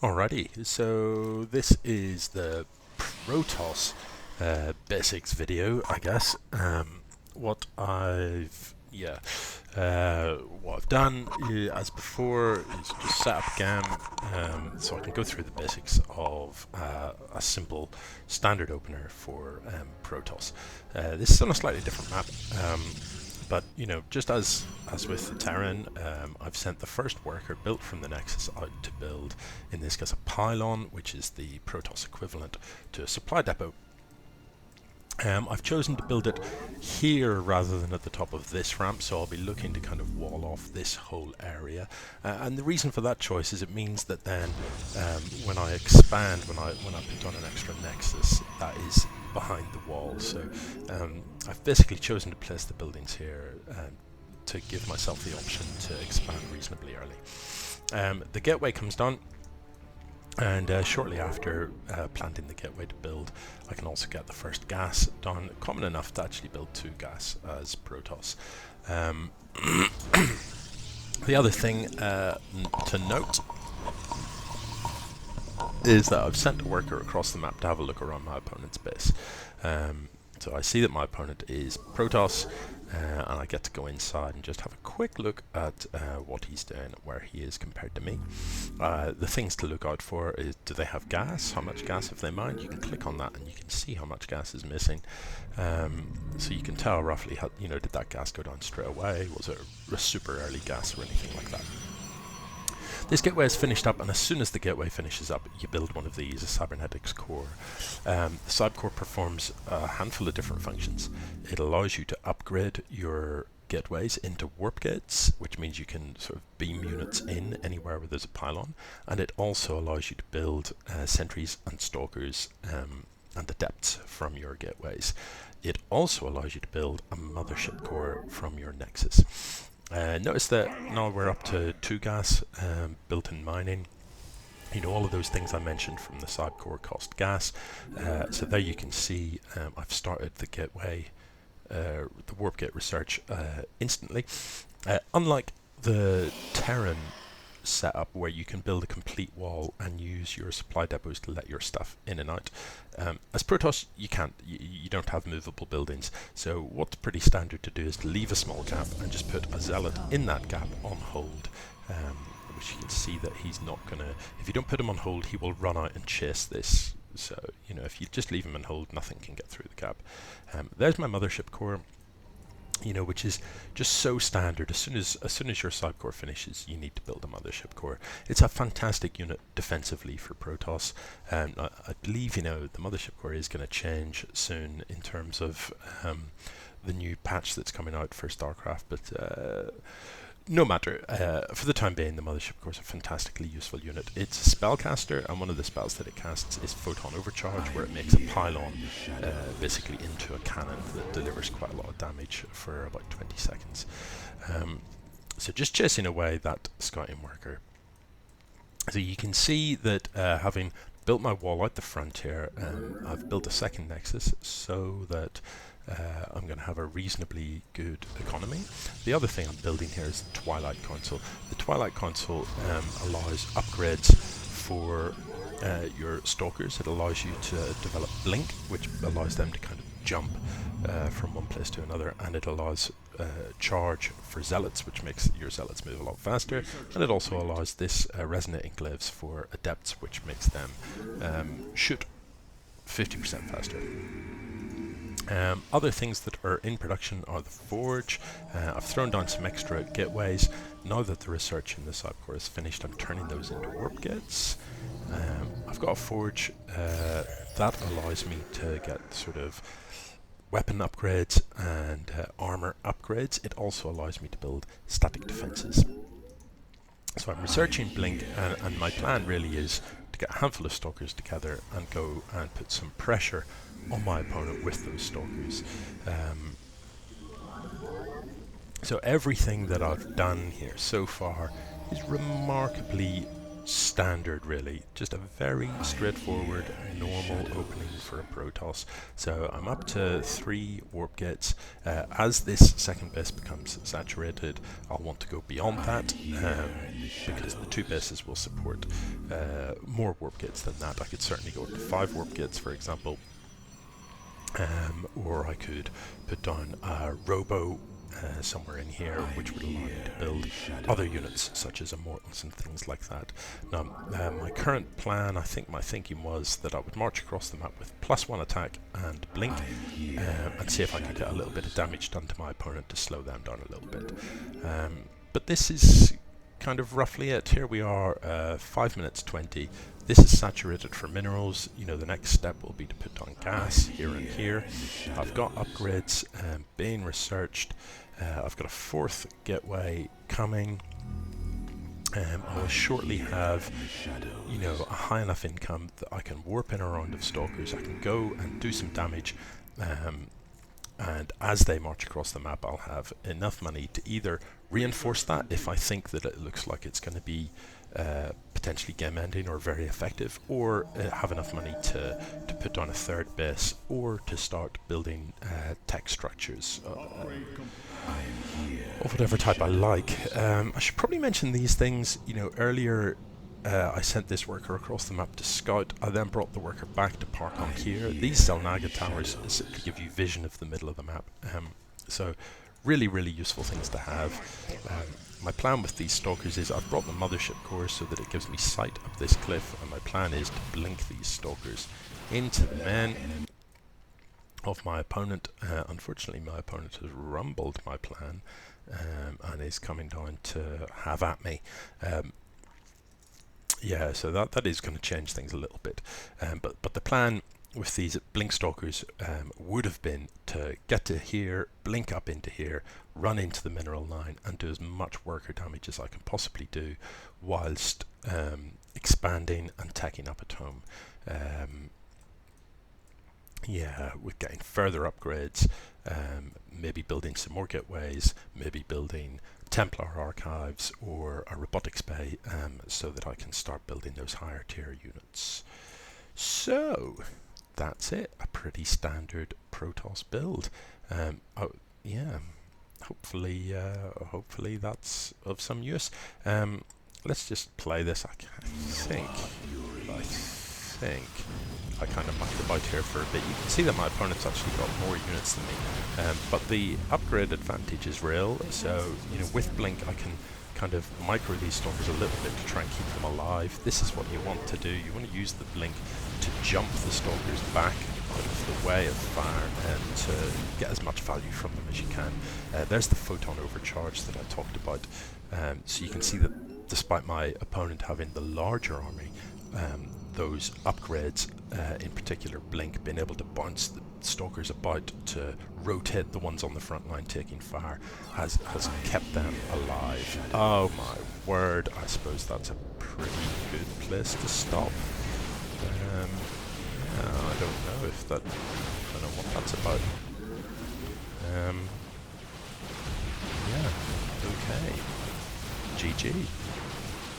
Alrighty, so this is the Protoss basics video, I guess. What I've what I've done as before is just set up a GAM so I can go through the basics of a simple standard opener for Protoss. This is on a slightly different map. But just as with the Terran, I've sent the first worker built from the Nexus out to build, in this case, a pylon, which is the Protoss equivalent to a supply depot. I've chosen to build it here rather than at the top of this ramp, so I'll be looking to kind of wall off this whole area. And the reason for that choice is it means that then when I expand, when I put on an extra Nexus, that is behind the wall. So I've basically chosen to place the buildings here to give myself the option to expand reasonably early. The gateway comes down, and shortly after planting the gateway to build, I can also get the first gas done, common enough to actually build 2 gas as Protoss. The other thing to note is that I've sent a worker across the map to have a look around my opponent's base. So I see that my opponent is Protoss, and I get to go inside and just have a quick look at what he's doing, where he is compared to me. The things to look out for is, do they have gas? How much gas have they mined? You can click on that and you can see how much gas is missing. So you can tell roughly how, did that gas go down straight away? Was it a super early gas or anything like that? This gateway is finished up, and as soon as the gateway finishes up, you build one of these, a cybernetics core. The cyber core performs a handful of different functions. It allows you to upgrade your gateways into warp gates, which means you can sort of beam units in anywhere where there's a pylon, and it also allows you to build sentries and stalkers and adepts from your gateways. It also allows you to build a mothership core from your nexus. Notice that now we're up to 2 gas built-in mining. All of those things I mentioned from the cyber core cost gas. So there you can see I've started the gateway, the warp gate research instantly. Unlike the Terran setup where you can build a complete wall and use your supply depots to let your stuff in and out. As Protoss, you can't. You don't have movable buildings. So what's pretty standard to do is to leave a small gap and just put a zealot in that gap on hold. Which you can see that he's not gonna. If you don't put him on hold, he will run out and chase this. So if you just leave him on hold, nothing can get through the gap. There's my mothership core. Which is just so standard. As soon as your cyber core finishes, you need to build a mothership core. It's a fantastic unit defensively for Protoss. I believe the mothership core is going to change soon in terms of the new patch that's coming out for StarCraft, but no matter, for the time being, the mothership core is a fantastically useful unit. It's a spellcaster, and one of the spells that it casts is Photon Overcharge, where it makes a pylon basically into a cannon that delivers quite a lot of damage for about 20 seconds. So just chasing away that scouting worker. So you can see that having built my wall out the front here, I've built a second nexus so that I'm going to have a reasonably good economy. The other thing I'm building here is the Twilight Console. The Twilight Console allows upgrades for your stalkers. It allows you to develop Blink, which allows them to kind of jump from one place to another, and it allows charge for zealots, which makes your zealots move a lot faster, and it also allows this resonating glaives for adepts, which makes them shoot 50% faster. Other things that are in production are the forge. I've thrown down some extra gateways. Now that the research in the cyber core is finished, I'm turning those into warp gates. I've got a forge that allows me to get sort of weapon upgrades and armor upgrades. It also allows me to build static defenses. So I'm researching Blink, and my plan really is to get a handful of stalkers together and go and put some pressure on my opponent with those stalkers. So everything that I've done here so far is remarkably standard really, just a very straightforward normal opening for a Protoss. So I'm up to 3 warp gates. As this second base becomes saturated, I'll want to go beyond that, because the 2 bases will support more warp gates than that. I could certainly go up to 5 warp gates, for example, or I could put down a robo somewhere in here, which would allow me to build other units such as immortals and things like that. Now, my current plan, I think my thinking was that I would march across the map with +1 attack and blink, and see if I could get a little bit of damage done to my opponent to slow them down a little bit. But this is kind of roughly it. Here we are, 5 minutes 20. This is saturated for minerals. You know, the next step will be to put on gas here and here. I've got upgrades being researched. I've got a 4th gateway coming. I will shortly have, you know, a high enough income that I can warp in a round of stalkers. I can go and do some damage, and as they march across the map, I'll have enough money to either reinforce that if I think that it looks like it's going to be potentially game ending or very effective, or have enough money to put down a 3rd base, or to start building tech structures of whatever type I like. I should probably mention these things. You know, earlier I sent this worker across the map to scout. I then brought the worker back to park on here. These Zelnaga towers simply give you vision of the middle of the map. So really, really useful things to have. My plan with these stalkers is I've brought the mothership core so that it gives me sight up this cliff, and my plan is to blink these stalkers into the men of my opponent. Unfortunately, my opponent has rumbled my plan and is coming down to have at me. Yeah, so that is going to change things a little bit. But the plan with these blink stalkers would have been to get to here, blink up into here, run into the mineral line, and do as much worker damage as I can possibly do, whilst expanding and teching up at home. Yeah, with getting further upgrades, maybe building some more gateways, maybe building Templar archives or a robotics bay, so that I can start building those higher tier units. So that's it, a pretty standard Protoss build. Oh, yeah, hopefully that's of some use. Let's just play this. I think I kind of mucked about here for a bit. You can see that my opponent's actually got more units than me, but the upgrade advantage is real. So, you know, with blink I can kind of micro these stalkers a little bit to try and keep them alive. This is what you want to do. You want to use the blink to jump the stalkers back out of the way of fire and to get as much value from them as you can. There's the photon overcharge that I talked about. So you can see that despite my opponent having the larger army, those upgrades, in particular blink, being able to bounce the stalkers about to rotate the ones on the front line taking fire, has kept them alive. Oh my word, I suppose that's a pretty good place to stop. Yeah, I don't know if that, I don't know what that's about. Yeah, okay. GG.